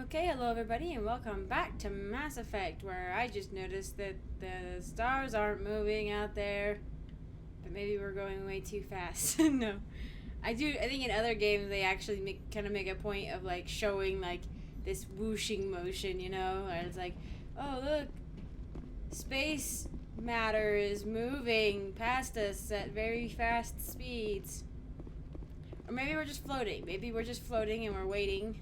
Okay, hello everybody, and welcome back to Mass Effect, where I just noticed that the stars aren't moving out there, but maybe we're going way too fast. No, I think in other games they actually kind of make a point of like showing like this whooshing motion, you know, and it's like, oh look, space matter is moving past us at very fast speeds. Or maybe we're just floating. Maybe we're just floating and we're waiting.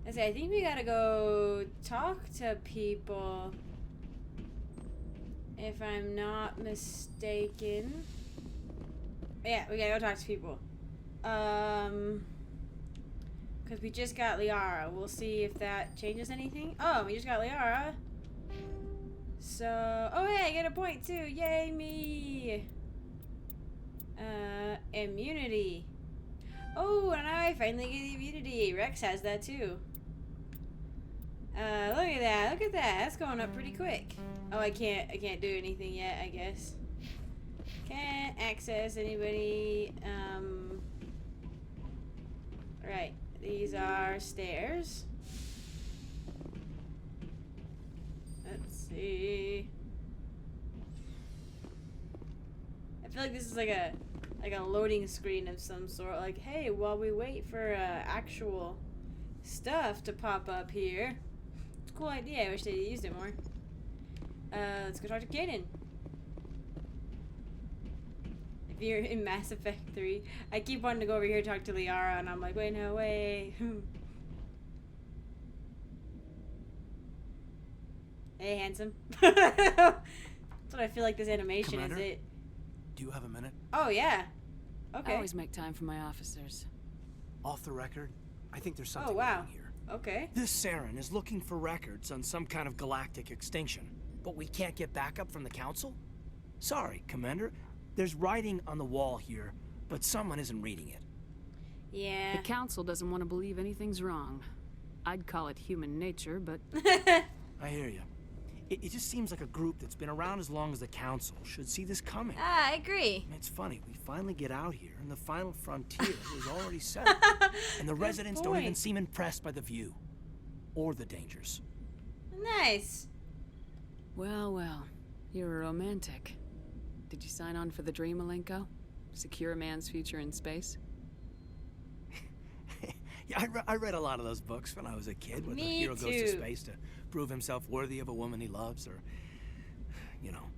Let's see, I think we gotta go talk to people, if I'm not mistaken. Yeah, we gotta go talk to people. Because we just got Liara. We'll see if that changes anything. Oh, we just got Liara. So, oh hey, I get a point too. Yay me! Immunity. Oh, and I finally get immunity. Rex has that too. Look at that. Look at that. That's going up pretty quick. Oh, I can't do anything yet, I guess. Can't access anybody. Right. These are stairs. Let's see. I feel like this is like a loading screen of some sort. Like, hey, while we wait for actual stuff to pop up here. It's a cool idea. I wish they used it more. Let's go talk to Kaden. If you're in Mass Effect 3, I keep wanting to go over here and talk to Liara, and I'm like, wait, no way. Hey, handsome. That's what I feel like this animation Commander? is. It. Do you have a minute? Oh, yeah. Okay. I always make time for my officers. Off the record, I think there's something Oh, wow. wrong here. Okay. This Saren is looking for records on some kind of galactic extinction, but we can't get backup from the Council? Sorry, Commander. There's writing on the wall here, but someone isn't reading it. Yeah. The Council doesn't want to believe anything's wrong. I'd call it human nature, but... I hear you. It just seems like a group that's been around as long as the Council should see this coming. I agree. It's funny, we finally get out here, and the final frontier is already set. And the residents don't even seem impressed by the view. Or the dangers. Nice. Well, well. You're a romantic. Did you sign on for the dream, Malenko? Secure a man's future in space? Yeah, I read a lot of those books when I was a kid, where the hero goes to space to prove himself worthy of a woman he loves, or, you know,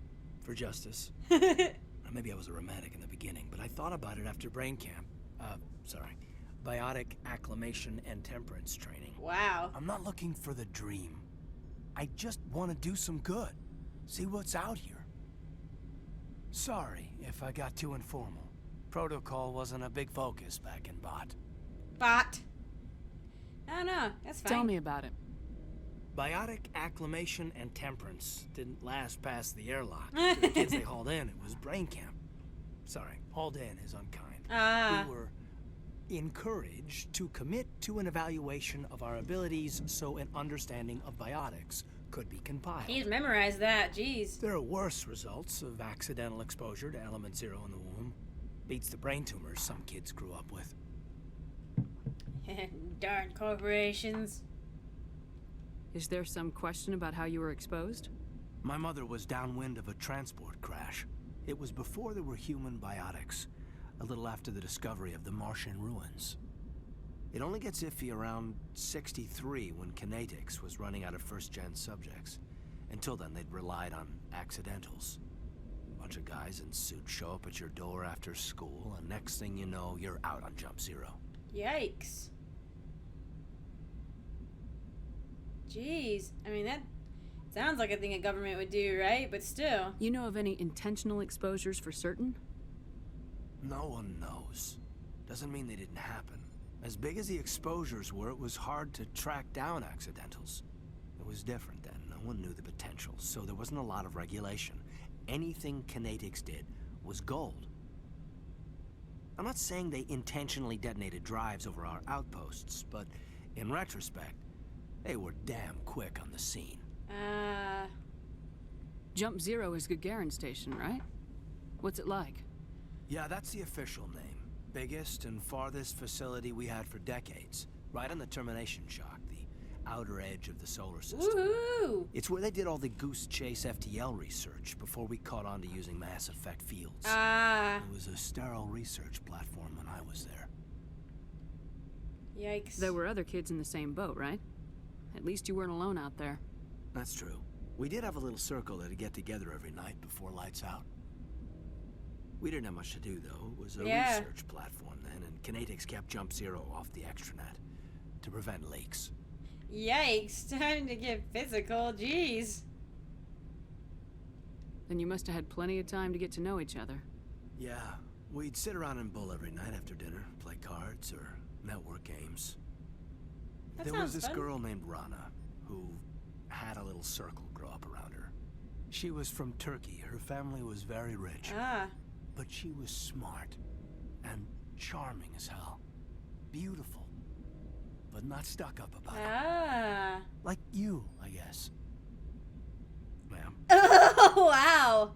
for justice. Maybe I was a romantic in the beginning, but I thought about it after brain camp. Biotic acclimation and temperance training. Wow. I'm not looking for the dream. I just want to do some good. See what's out here. Sorry if I got too informal. Protocol wasn't a big focus back in Bot. Bot. No, that's fine. Tell me about it. Biotic acclimation and temperance didn't last past the airlock. The kids they hauled in, it was brain camp. Sorry, hauled in is unkind. We were encouraged to commit to an evaluation of our abilities so an understanding of biotics could be compiled. He's memorized that, jeez. There are worse results of accidental exposure to element 0 in the womb. Beats the brain tumors some kids grew up with. Darn corporations. Is there some question about how you were exposed? My mother was downwind of a transport crash. It was before there were human biotics, a little after the discovery of the Martian ruins. It only gets iffy around 63 when Kinetics was running out of first-gen subjects. Until then, they'd relied on accidentals. A bunch of guys in suits show up at your door after school, and next thing you know, you're out on Jump Zero. Yikes. Jeez. I mean, that sounds like a thing a government would do, right? But still. You know of any intentional exposures for certain? No one knows. Doesn't mean they didn't happen. As big as the exposures were, it was hard to track down accidentals. It was different then. No one knew the potential, so there wasn't a lot of regulation. Anything Kinetics did was gold. I'm not saying they intentionally detonated drives over our outposts, but in retrospect, they were damn quick on the scene. Jump Zero is Gagarin Station, right? What's it like? Yeah, that's the official name. biggest and farthest facility we had for decades. Right on the termination shock, the outer edge of the solar system. Woohoo! It's where they did all the Goose Chase FTL research before we caught on to using mass effect fields. Ah. It was a sterile research platform when I was there. Yikes. There were other kids in the same boat, right? At least you weren't alone out there. That's true. We did have a little circle that'd get together every night before lights out. We didn't have much to do, though. It was a research platform then, and Kinetics kept Jump Zero off the extranet to prevent leaks. Yikes. Time to get physical. Jeez. Then you must have had plenty of time to get to know each other. Yeah, we'd sit around and bull every night after dinner, play cards or network games. That There sounds was this fun. girl named Rana who had a little circle grow up around her. She was from Turkey. Her family was very rich. Ah. But she was smart and charming as hell. Beautiful, but not stuck up about it. Ah. Like you, I guess. Ma'am. Oh, wow.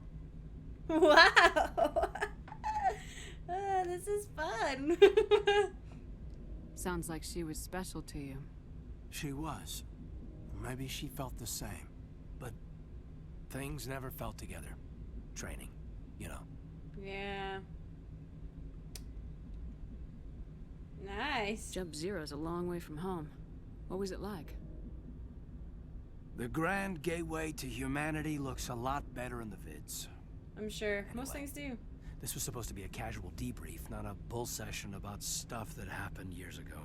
Wow. This is fun. Sounds like she was special to you. She was. Maybe she felt the same. But things never felt together. Training, you know. Yeah. Nice. Jump Zero's a long way from home. What was it like? The grand gateway to humanity looks a lot better in the vids. I'm sure. Most Anyway. things do. This was supposed to be a casual debrief, not a bull session about stuff that happened years ago.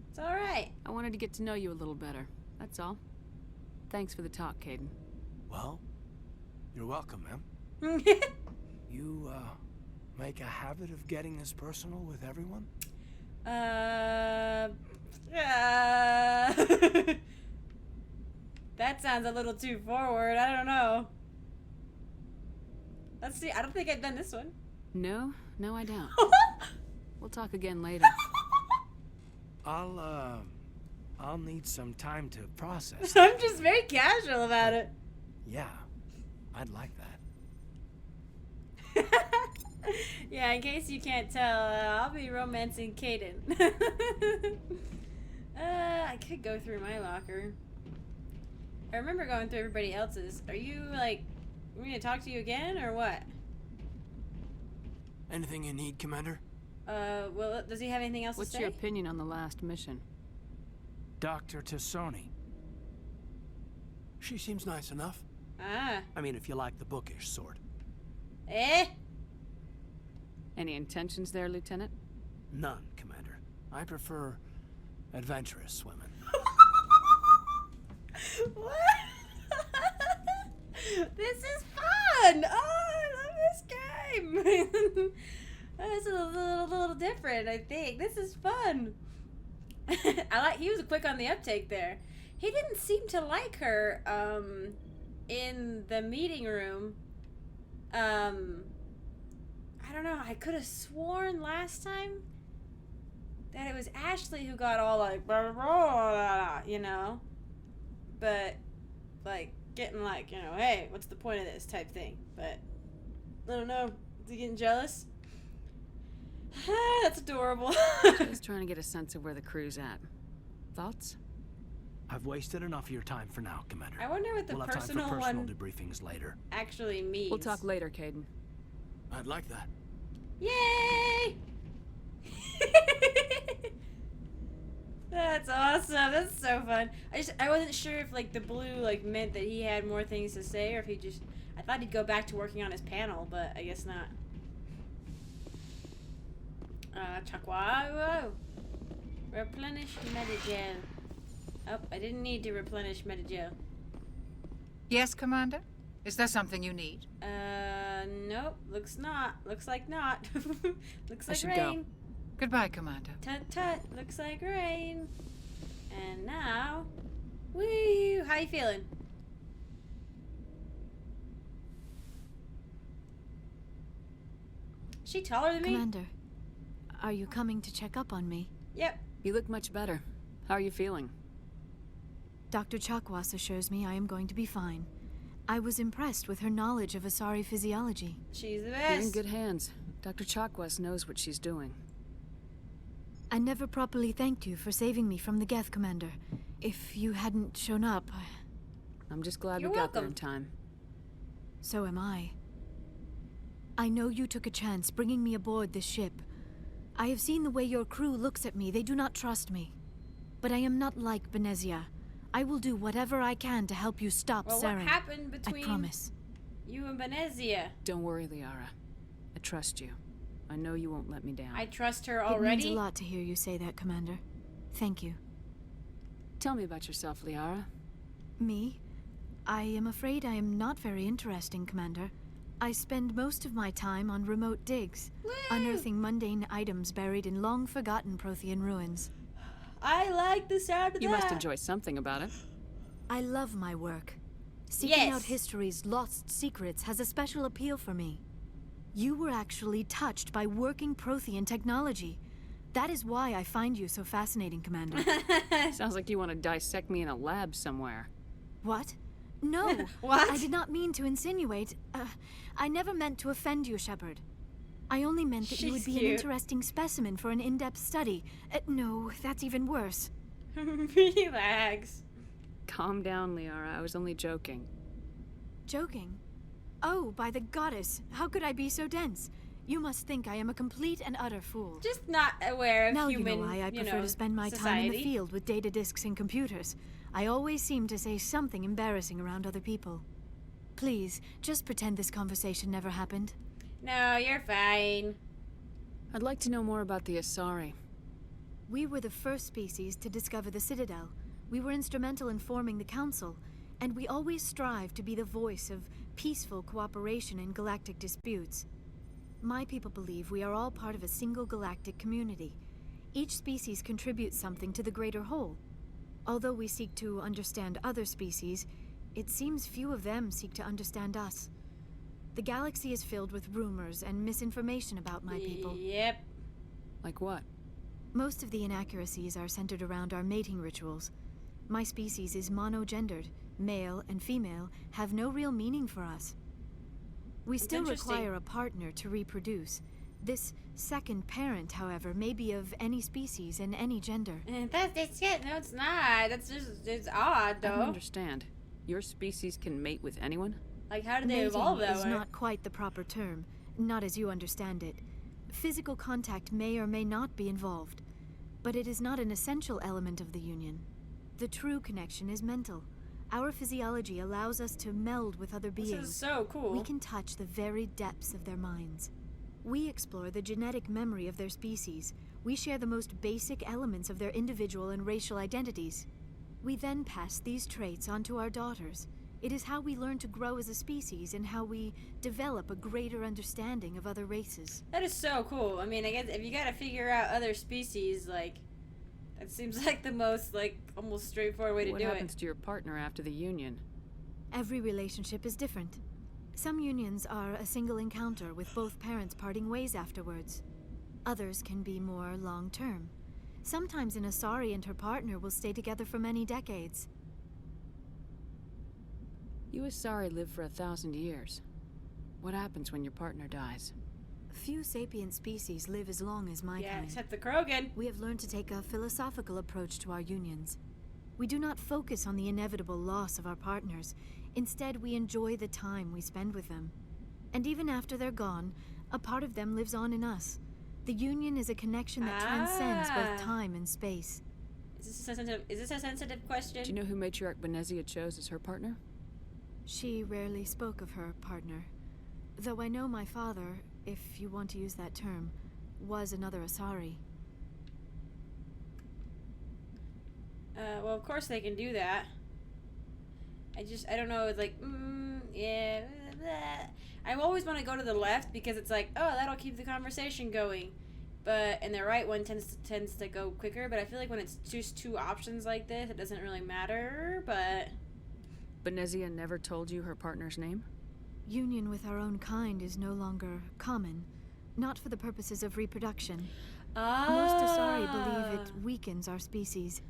It's alright. I wanted to get to know you a little better. That's all. Thanks for the talk, Caden. Well, you're welcome, ma'am. You, make a habit of getting this personal with everyone? That sounds a little too forward. I don't know. Let's see. I don't think I've done this one. No, I don't. We'll talk again later. I'll need some time to process. I'm just very casual about it. Yeah, I'd like that. Yeah, in case you can't tell, I'll be romancing Caden. I could go through my locker. I remember going through everybody else's. Are you, like, we need to talk to you again, or what? Anything you need, Commander? Well, does he have anything else What's to say? your opinion on the last mission? Dr. Tassoni. She seems nice enough. Ah. I mean, if you like the bookish sort. Eh? Any intentions there, Lieutenant? None, Commander. I prefer adventurous women. What? This is fun! Oh, I love this game! This is a little different, I think. This is fun. He was quick on the uptake there. He didn't seem to like her, in the meeting room. I don't know, I could have sworn last time that it was Ashley who got all like, blah, blah, blah, blah, you know? But, like, getting like, you know, hey, what's the point of this type thing? But, I don't know, is he getting jealous? That's adorable. Just trying to get a sense of where the crew's at. Thoughts? I've wasted enough of your time for now, Commander. I wonder what the we'll have time personal for personal one debriefings later. actually means. We'll talk later, Caden. I'd like that. Yay! That's awesome. That's so fun. I wasn't sure if like the blue like meant that he had more things to say or if he just I thought he'd go back to working on his panel, but I guess not. Whoa. Replenish Medigel. Oh, I didn't need to replenish Medigel. Yes, Commander? Is there something you need? Nope. Looks not. Looks like not. Looks I like should go. rain. Goodbye, Commander. Tut tut. Looks like rain. And now, woo! How you feeling? Is she taller than me? Commander, are you coming to check up on me? Yep. You look much better. How are you feeling? Dr. Chakwas assures me I am going to be fine. I was impressed with her knowledge of Asari physiology. She's the You're in best. good hands. Dr. Chakwas knows what she's doing. I never properly thanked you for saving me from the Geth, Commander. If you hadn't shown up, I'm just glad You're we got there in welcome. time. so am I. I know you took a chance bringing me aboard this ship. I have seen the way your crew looks at me. They do not trust me. But I am not like Benezia. I will do whatever I can to help you stop Well, Saren. what happened I between promise. you and Benezia? Don't worry, Liara. I trust you. I know you won't let me down. I trust her It means already. a lot to hear you say that, Commander. Thank you. Tell me about yourself, Liara. Me? I am afraid I am not very interesting, Commander. I spend most of my time on remote digs, Woo! unearthing mundane items buried in long-forgotten Prothean ruins. I like the sound of You that. must enjoy something about it. I love my work. Seeking out Yes. history's lost secrets has a special appeal for me. You were actually touched by working Prothean technology. That is why I find you so fascinating, Commander. Sounds like you want to dissect me in a lab somewhere. What? No. What? I did not mean to insinuate. I never meant to offend you, Shepard. I only meant that you would She's be cute. an interesting specimen for an in-depth study. No, that's even worse. Relax. Calm down, Liara. I was only joking. Joking? Oh, by the goddess, how could I be so dense? You must think I am a complete and utter fool. Just not aware of Now human, you know why I prefer know, to spend my society. time in the field with data disks and computers. I always seem to say something embarrassing around other people. Please, just pretend this conversation never happened. No, you're fine. I'd like to know more about the Asari. We were the first species to discover the Citadel. We were instrumental in forming the Council, and we always strive to be the voice of peaceful cooperation in galactic disputes. My people believe we are all part of a single galactic community. Each species contributes something to the greater whole. Although we seek to understand other species, it seems few of them seek to understand us. The galaxy is filled with rumors and misinformation about my people. Yep. Like what? Most of the inaccuracies are centered around our mating rituals. My species is monogendered. Male and female have no real meaning for us. We still interesting. require a partner to reproduce. This second parent, however, may be of any species and any gender. That's it. No, it's not. That's just, it's odd, I don't though. understand. Your species can mate with anyone? Like, how did they Mating evolve that is way? not quite the proper term, not as you understand it. Physical contact may or may not be involved, but it is not an essential element of the union. The true connection is mental. Our physiology allows us to meld with other This beings. is so cool. We can touch the very depths of their minds. We explore the genetic memory of their species. We share the most basic elements of their individual and racial identities. We then pass these traits on to our daughters. It is how we learn to grow as a species and how we develop a greater understanding of other races. That is so cool. I mean, I guess if you gotta figure out other species, like, that seems like the most, like, almost straightforward way to What do happens it. to your partner after the union? Every relationship is different. Some unions are a single encounter with both parents parting ways afterwards. Others can be more long-term. Sometimes an Asari and her partner will stay together for many decades. You Asari live for 1,000 years. What happens when your partner dies? Few sapient species live as long as my Yeah, kind. except the Krogan. We have learned to take a philosophical approach to our unions. We do not focus on the inevitable loss of our partners. Instead, we enjoy the time we spend with them. And even after they're gone, a part of them lives on in us. The union is a connection that transcends both time and space. Is this a sensitive question? Do you know who Matriarch Benezia chose as her partner? She rarely spoke of her partner. Though I know my father, if you want to use that term, was another Asari. Well, of course they can do that. I don't know, it's like, yeah, blah. I always want to go to the left because it's like, oh, that'll keep the conversation going. But, and the right one tends to go quicker, but I feel like when it's just two options like this, it doesn't really matter, but... Benezia never told you her partner's name? Union with our own kind is no longer common, not for the purposes of reproduction. Most Asari believe it weakens our species.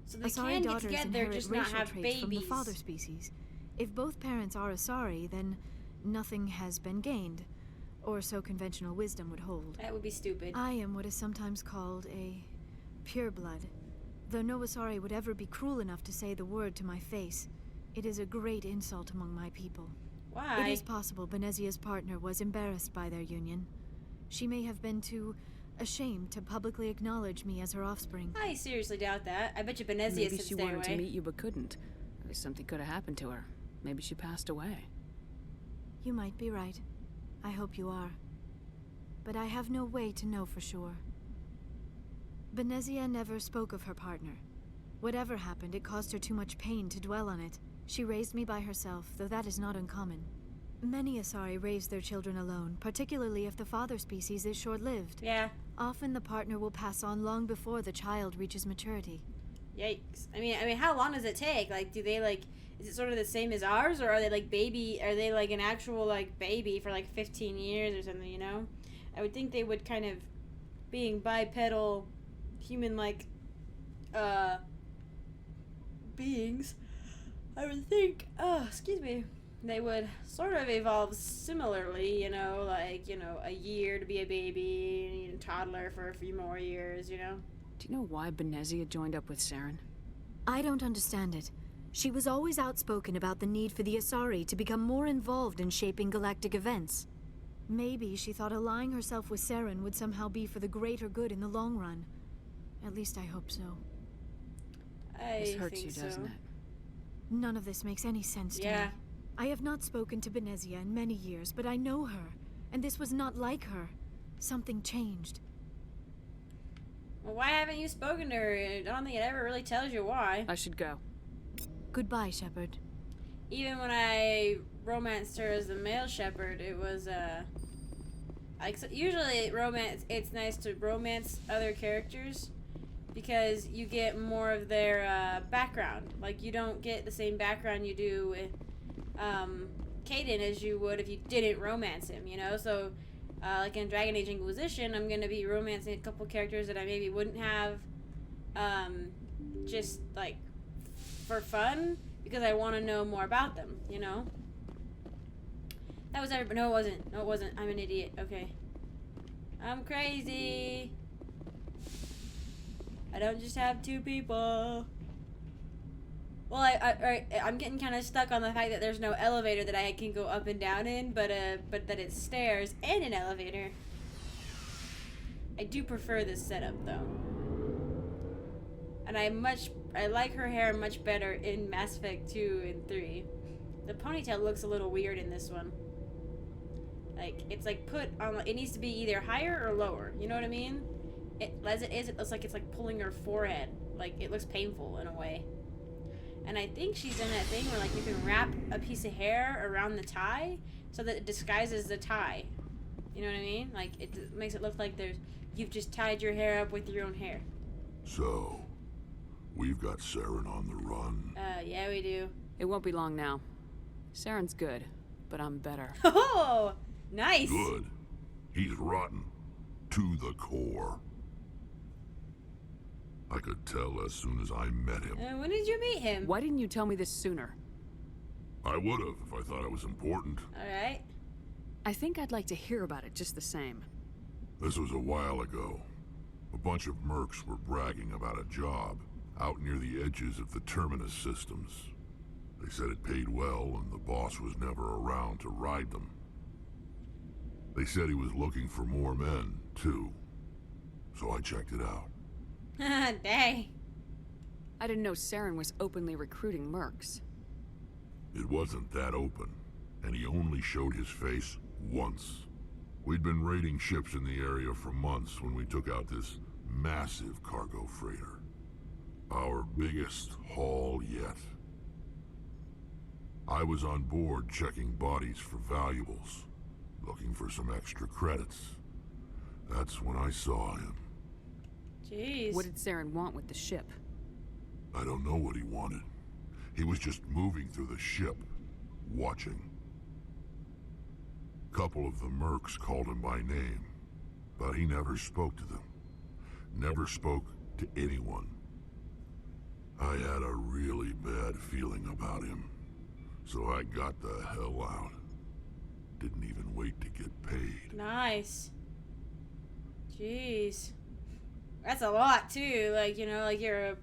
So they Asari can get daughters together, inherit just not racial have traits from the babies. father species. If both parents are Asari, then nothing has been gained. Or so conventional wisdom would hold. That would be stupid. I am what is sometimes called a pureblood. Though no Asari would ever be cruel enough to say the word to my face, it is a great insult among my people. Why? It is possible Benezia's partner was embarrassed by their union. She may have been too ashamed to publicly acknowledge me as her offspring. I seriously doubt that. I bet you Benezia Maybe said she stay wanted to away. meet you but couldn't. Maybe something could have happened to her. Maybe she passed away. You might be right. I hope you are. But I have no way to know for sure. Benezia never spoke of her partner. Whatever happened, it caused her too much pain to dwell on it. She raised me by herself, though that is not uncommon. Many Asari raise their children alone, particularly if the father species is short-lived. Yeah. Often the partner will pass on long before the child reaches maturity. Yikes. I mean, how long does it take? Like, do they, like, is it sort of the same as ours, or are they, like, an actual, like, baby for, like, 15 years or something, you know? I would think they would kind of, being bipedal, human-like, beings, I would think, excuse me, they would sort of evolve similarly, you know, like, you know, a year to be a baby, and a toddler for a few more years, you know? Do you know why Benezia joined up with Saren? I don't understand it. She was always outspoken about the need for the Asari to become more involved in shaping galactic events. Maybe she thought allying herself with Saren would somehow be for the greater good in the long run. At least I hope so. This hurts think you, so. doesn't it? None of this makes any sense to me. Yeah. I have not spoken to Benezia in many years, but I know her, and this was not like her. Something changed. Well, why haven't you spoken to her? I don't think it ever really tells you why. I should go. Goodbye, Shepard. Even when I romanced her as the male shepherd, it was, like, so usually it's nice to romance other characters because you get more of their, background. Like, you don't get the same background you do with, Caden as you would if you didn't romance him, you know? So, like in Dragon Age Inquisition, I'm gonna be romancing a couple characters that I maybe wouldn't have, just, like, for fun, because I want to know more about them, you know? That was everybody. No, it wasn't. No, it wasn't. I'm an idiot. Okay. I'm crazy. I don't just have two people. Well, I'm getting kind of stuck on the fact that there's no elevator that I can go up and down in, but that it's stairs and an elevator. I do prefer this setup, though. And I like her hair much better in Mass Effect 2 and 3. The ponytail looks a little weird in this one. Like, it's like put on, it needs to be either higher or lower, you know what I mean? As it is, it looks like it's like pulling her forehead. Like, it looks painful in a way. And I think she's in that thing where, like, you can wrap a piece of hair around the tie so that it disguises the tie. You know what I mean? Like, it makes it look like you've just tied your hair up with your own hair. So, we've got Saren on the run. Yeah, we do. It won't be long now. Saren's good, but I'm better. Oh, nice. Good. He's rotten. To the core. I could tell as soon as I met him. When did you meet him? Why didn't you tell me this sooner? I would have if I thought it was important. Alright. I think I'd like to hear about it just the same. This was a while ago. A bunch of mercs were bragging about a job out near the edges of the Terminus systems. They said it paid well and the boss was never around to ride them. They said he was looking for more men, too. So I checked it out. Dang. I didn't know Saren was openly recruiting mercs. It wasn't that open, and he only showed his face once. We'd been raiding ships in the area for months when we took out this massive cargo freighter. Our biggest haul yet. I was on board checking bodies for valuables, looking for some extra credits. That's when I saw him. Jeez. What did Saren want with the ship? I don't know what he wanted. He was just moving through the ship, watching. Couple of the mercs called him by name, but he never spoke to them. Never spoke to anyone. I had a really bad feeling about him, so I got the hell out. didn't even wait to get paid. Nice. Jeez. That's a lot too. Like, you know, like you're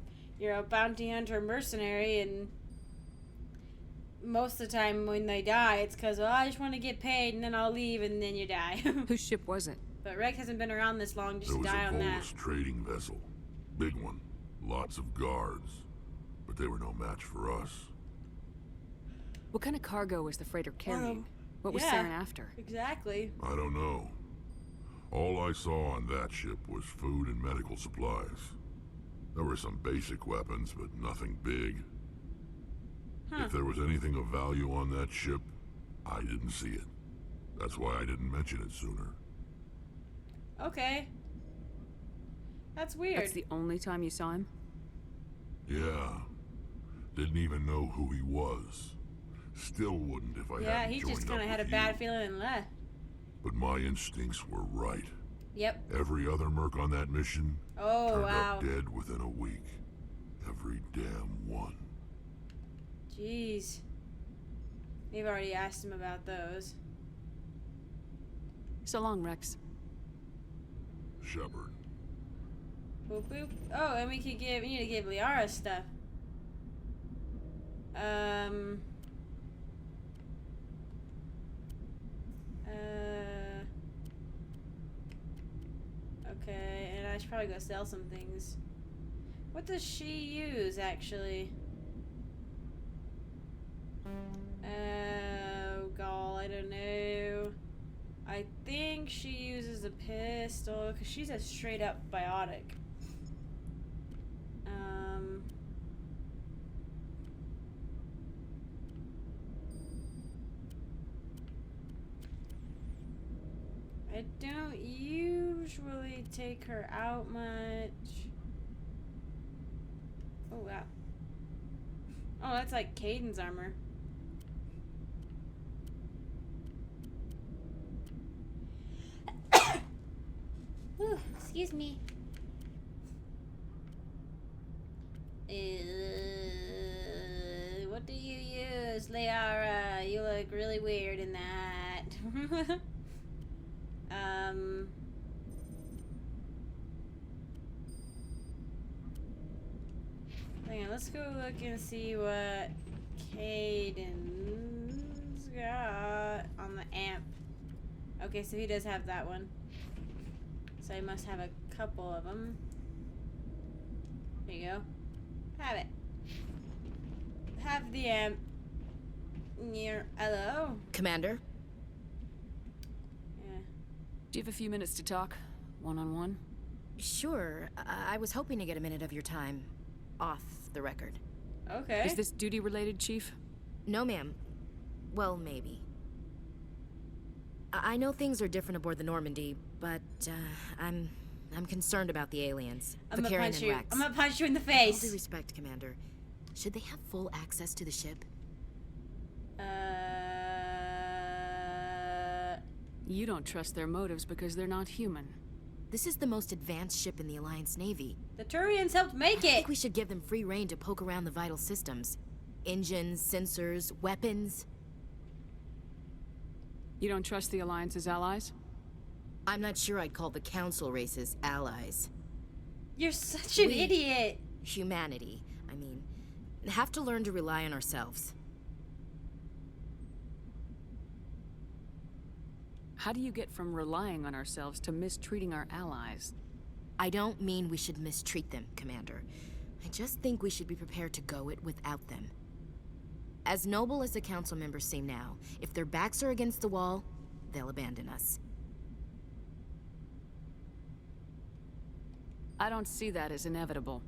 a bounty hunter mercenary, and most of the time when they die, it's because, well, I just want to get paid and then I'll leave, and then you die. Whose ship was it? But Rex hasn't been around this long just There to was die a on that. Volus trading vessel. Big one. Lots of guards. But they were no match for us. What kind of cargo was the freighter carrying? What was yeah. Saren after? Exactly. I don't know. All I saw on that ship was food and medical supplies. There were some basic weapons, but nothing big. Huh. If there was anything of value on that ship, I didn't see it. That's why I didn't mention it sooner. Okay. That's weird. That's the only time you saw him? Yeah. Didn't even know who he was. Still wouldn't if I Yeah, hadn't he joined just up kind of had a with bad you. feeling and left. But my instincts were right. Yep. Every other merc on that mission Oh, turned wow. up dead within a week. Every damn one. Jeez. We've already asked him about those. So long, Rex. Shepard. Boop boop. Oh, and we need to give Liara stuff. Okay, and I should probably go sell some things. What does she use, actually? Oh, God, I don't know. I think she uses a pistol, because she's a straight-up biotic. I don't usually take her out much. Oh, wow. Oh, that's like Caden's armor. Ooh, excuse me. What do you use, Liara? You look really weird in that. Hang on, let's go look and see what Caden's got on the amp. Okay, so he does have that one. So he must have a couple of them. There you go. Have it. Have the amp. Hello? Commander? Yeah. Do you have a few minutes to talk? One-on-one? Sure. I was hoping to get a minute of your time. Off the record. Okay. Is this duty-related, Chief? No, ma'am. Well, maybe. I know things are different aboard the Normandy, but, I'm concerned about the aliens. I'm gonna Vicarian punch and you. Rex. I'm gonna punch you in the With all face. due respect, Commander. Should they have full access to the ship? You don't trust their motives because they're not human. This is the most advanced ship in the Alliance Navy. The Turians helped make I it. think we should give them free rein to poke around the vital systems. Engines, sensors, weapons. You don't trust the Alliance's allies? I'm not sure I'd call the Council races allies. You're such an We- idiot. Humanity, I mean, have to learn to rely on ourselves. How do you get from relying on ourselves to mistreating our allies? I don't mean we should mistreat them, Commander. I just think we should be prepared to go it without them. As noble as the Council members seem now, if their backs are against the wall, they'll abandon us. I don't see that as inevitable.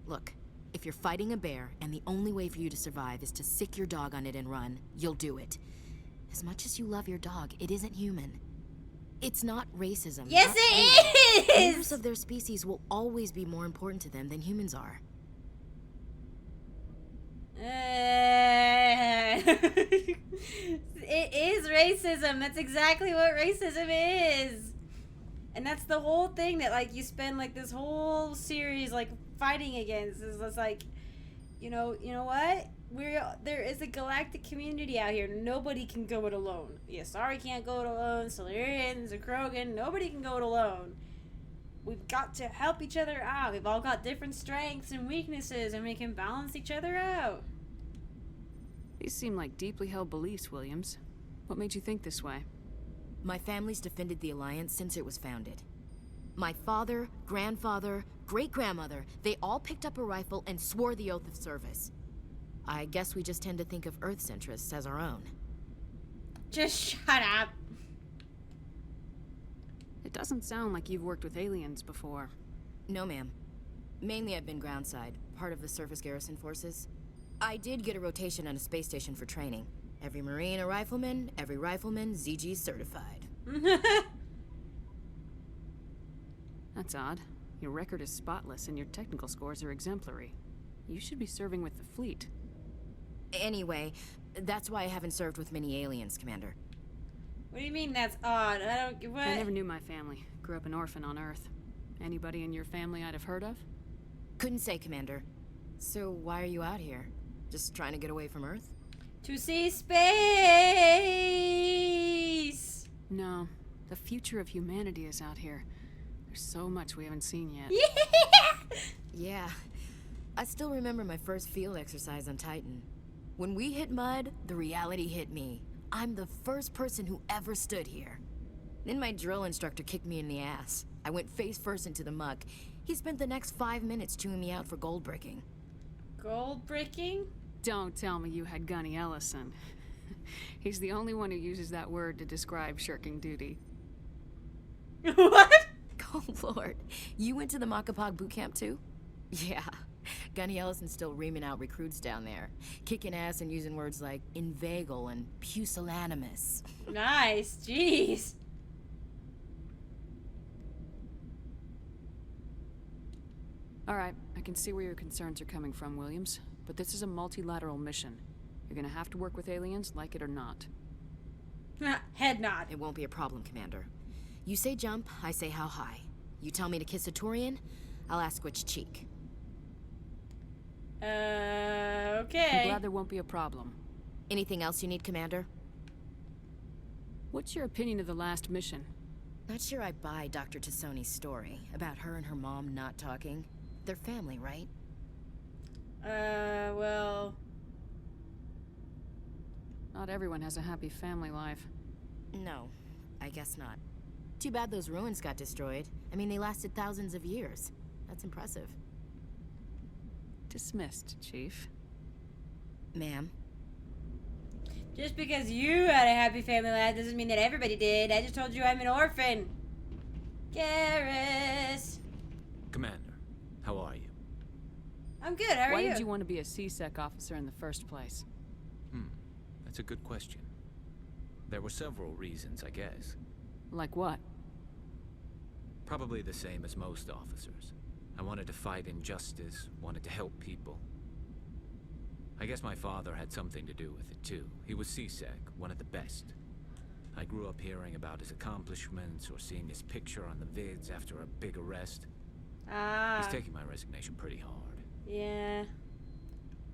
Look, if you're fighting a bear and the only way for you to survive is to sick your dog on it and run, you'll do it. As much as you love your dog, it isn't human. It's not racism. Yes, not it anger. is! Members of their species will always be more important to them than humans are. It is racism. That's exactly what racism is. And that's the whole thing that, like, you spend, like, this whole series, like, fighting against. Is just like, you know what? There is a galactic community out here. Nobody can go it alone. The Asari can't go it alone. Solarians, the Krogan, nobody can go it alone. We've got to help each other out. We've all got different strengths and weaknesses, and we can balance each other out. These seem like deeply held beliefs, Williams. What made you think this way? My family's defended the Alliance since it was founded. My father, grandfather, great-grandmother, they all picked up a rifle and swore the oath of service. I guess we just tend to think of Earth's interests as our own. Just shut up. It doesn't sound like you've worked with aliens before. No, ma'am. Mainly I've been groundside, part of the surface garrison forces. I did get a rotation on a space station for training. Every Marine a rifleman, every rifleman ZG certified. That's odd. Your record is spotless and your technical scores are exemplary. You should be serving with the fleet. Anyway, that's why I haven't served with many aliens, Commander. What do you mean that's odd? I don't get what. I never knew my family. Grew up an orphan on Earth. Anybody in your family I'd have heard of? Couldn't say, Commander. So why are you out here? Just trying to get away from Earth? To see space! No. The future of humanity is out here. There's so much we haven't seen yet. Yeah. I still remember my first field exercise on Titan. When we hit mud, the reality hit me. I'm the first person who ever stood here. Then my drill instructor kicked me in the ass. I went face first into the muck. He spent the next 5 minutes chewing me out for gold bricking. Gold bricking? Don't tell me you had Gunny Ellison. He's the only one who uses that word to describe shirking duty. What? Oh, Lord. You went to the Makapog boot camp, too? Yeah. Gunny Ellison's still reaming out recruits down there. Kicking ass and using words like inveigle and pusillanimous. Nice. Jeez. Alright, I can see where your concerns are coming from, Williams. But this is a multilateral mission. You're gonna have to work with aliens, like it or not. Head nod. It won't be a problem, Commander. You say jump, I say how high. You tell me to kiss a Turian, I'll ask which cheek. Okay. I'm glad there won't be a problem. Anything else you need, Commander? What's your opinion of the last mission? Not sure I buy Dr. Tassoni's story about her and her mom not talking. They're family, right? Well... Not everyone has a happy family life. No, I guess not. Too bad those ruins got destroyed. I mean, they lasted thousands of years. That's impressive. Dismissed, Chief. Ma'am? Just because you had a happy family life doesn't mean that everybody did. I just told you I'm an orphan. Garrus. Commander, how are you? I'm good. How are Why you? did you want to be a C-Sec officer in the first place? That's a good question. There were several reasons, I guess. Like what? Probably the same as most officers. I wanted to fight injustice, wanted to help people. I guess my father had something to do with it too. He was C-Sec, one of the best. I grew up hearing about his accomplishments or seeing his picture on the vids after a big arrest. He's taking my resignation pretty hard. Yeah.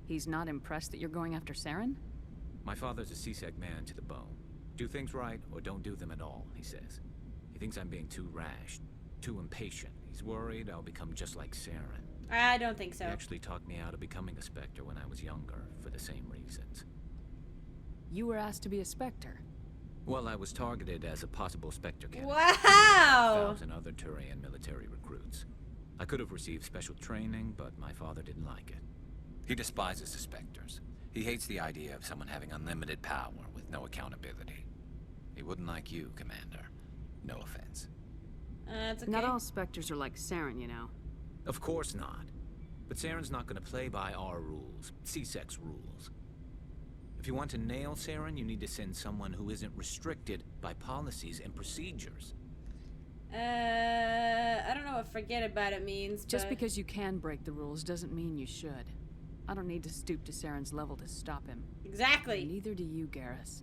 He's not impressed that you're going after Saren? My father's a C-Sec man to the bone. Do things right or don't do them at all, he says. He thinks I'm being too rash, too impatient. He's worried I'll become just like Saren. I don't think so. He actually talked me out of becoming a Spectre when I was younger, for the same reasons. You were asked to be a Spectre. Well, I was targeted as a possible Spectre candidate. Wow! 1,000 other Turian military recruits. I could have received special training, but my father didn't like it. He despises the Spectres. He hates the idea of someone having unlimited power with no accountability. He wouldn't like you, Commander. No offense. That's okay. Not all Spectres are like Saren, you know. Of course not. But Saren's not going to play by our rules, C-Sec's rules. If you want to nail Saren, you need to send someone who isn't restricted by policies and procedures. I don't know what forget about it means, Just but... because you can break the rules doesn't mean you should. I don't need to stoop to Saren's level to stop him. Exactly. Neither do you, Garrus.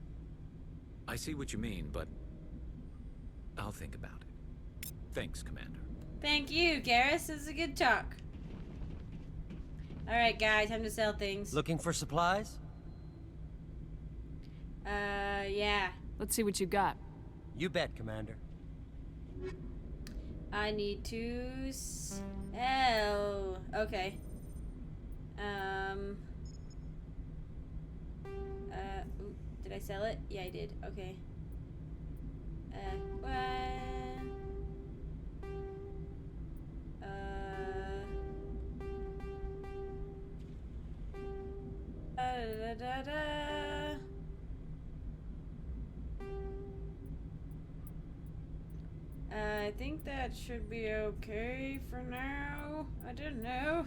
I see what you mean, but I'll think about it. Thanks, Commander. Thank you, Garrus. This is a good talk. Alright, guys, time to sell things. Looking for supplies? Yeah. Let's see what you got. You bet, Commander. I need to sell. Okay. Ooh, did I sell it? Yeah, I did. Okay. What? Da, da, da. I think that should be okay for now. I don't know.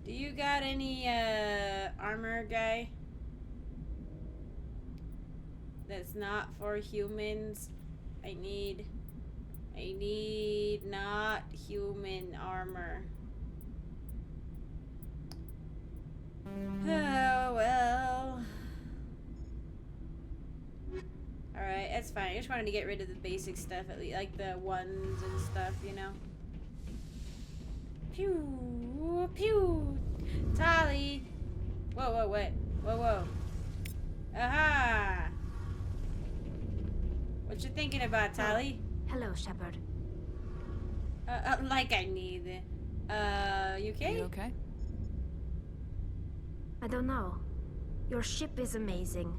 Do you got any armor, guy? That's not for humans. I need not human armor. Oh well. Alright, that's fine. I just wanted to get rid of the basic stuff at least, like the ones and stuff, you know. Pew pew. Tali. Whoa, whoa, what? Whoa, whoa. Aha! What you thinking about, Tali? Hello, Shepard. Like I need. You okay? You okay? I don't know. Your ship is amazing,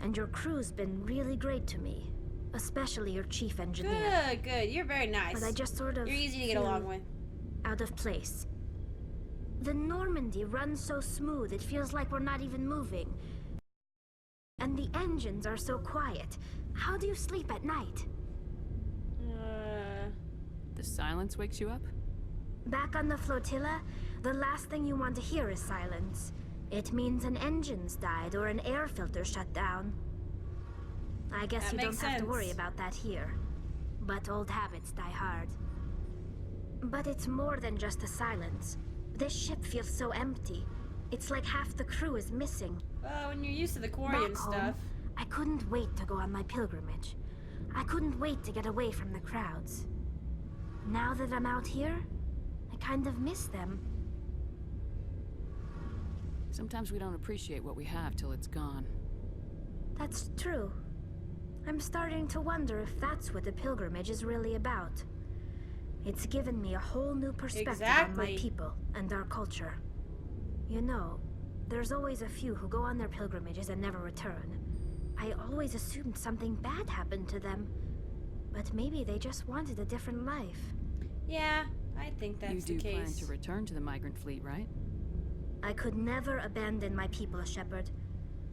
and your crew's been really great to me. Especially your chief engineer. Good, good. You're very nice. But I just sort of You're easy to get feel along with. out of place. The Normandy runs so smooth, it feels like we're not even moving. And the engines are so quiet. How do you sleep at night? The silence wakes you up? Back on the flotilla, the last thing you want to hear is silence. It means an engine's died or an air filter shut down. I guess That you don't makes have to worry sense. about that here. But old habits die hard. But it's more than just the silence. This ship feels so empty. It's like half the crew is missing. Well, when you're used to the Quarian Back stuff. home, I couldn't wait to go on my pilgrimage. I couldn't wait to get away from the crowds. Now that I'm out here, I kind of miss them. Sometimes we don't appreciate what we have till it's gone. That's true. I'm starting to wonder if that's what the pilgrimage is really about. It's given me a whole new perspective on my Exactly. people and our culture. You know, there's always a few who go on their pilgrimages and never return. I always assumed something bad happened to them. But maybe they just wanted a different life. Yeah, I think that's You do the plan case. to return to the migrant fleet, right? I could never abandon my people, Shepard.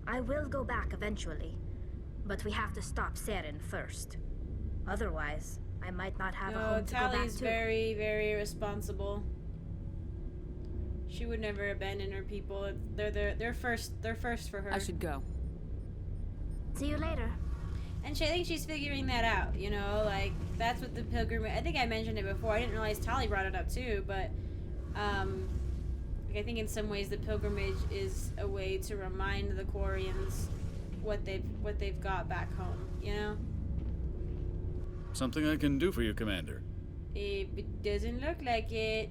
I will go back eventually. But we have to stop Saren first. Otherwise, I might not have a No, home to go back Tali's to. very, very responsible. She would never abandon her people. They're first for her. I should go. See you later. And I think she's figuring that out, you know, like, that's what the pilgrimage, I think I mentioned it before, I didn't realize Tali brought it up too, but, like, I think in some ways the pilgrimage is a way to remind the Quarians what they've got back home, you know? Something I can do for you, Commander. It doesn't look like it.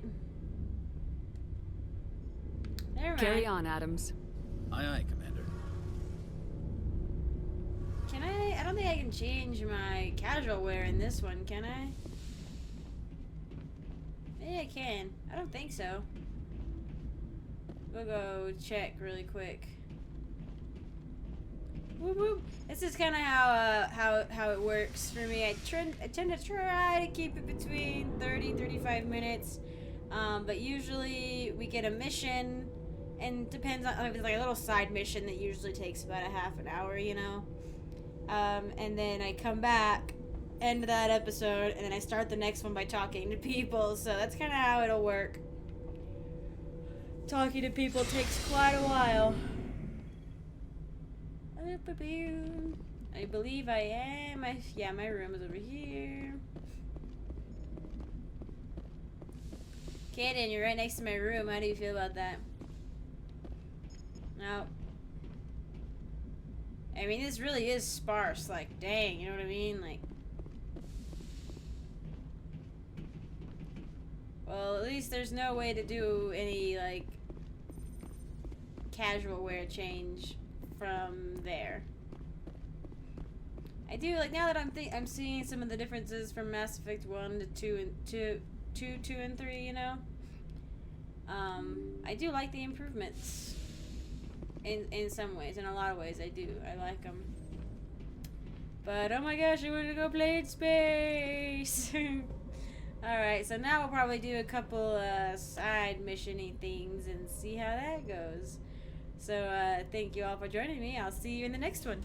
Never mind. Carry on, Adams. Aye, aye, Commander. Can I don't think I can change my casual wear in this one, can I? Maybe I can. I don't think so. We'll go check really quick. Whoop whoop. This is kind of how it works for me. I tend to try to keep it between 30-35 minutes, but usually we get a mission, and depends on if it's like a little side mission that usually takes about a half an hour, you know. And then I come back, end that episode, and then I start the next one by talking to people. So that's kind of how it'll work. Talking to people takes quite a while. I believe I am. Yeah, my room is over here. Kaden, you're right next to my room. How do you feel about that? No. I mean, this really is sparse. Like, dang, you know what I mean? Like, well, at least there's no way to do any, like, casual wear change from there. I do like, now that I'm seeing some of the differences from Mass Effect 1 to 2 and 3, you know. I do like the improvements in some ways. In a lot of ways, I do. I like them. But oh my gosh, I want to go play in space. Alright, so now we'll probably do a couple side mission-y things and see how that goes. So thank you all for joining me. I'll see you in the next one.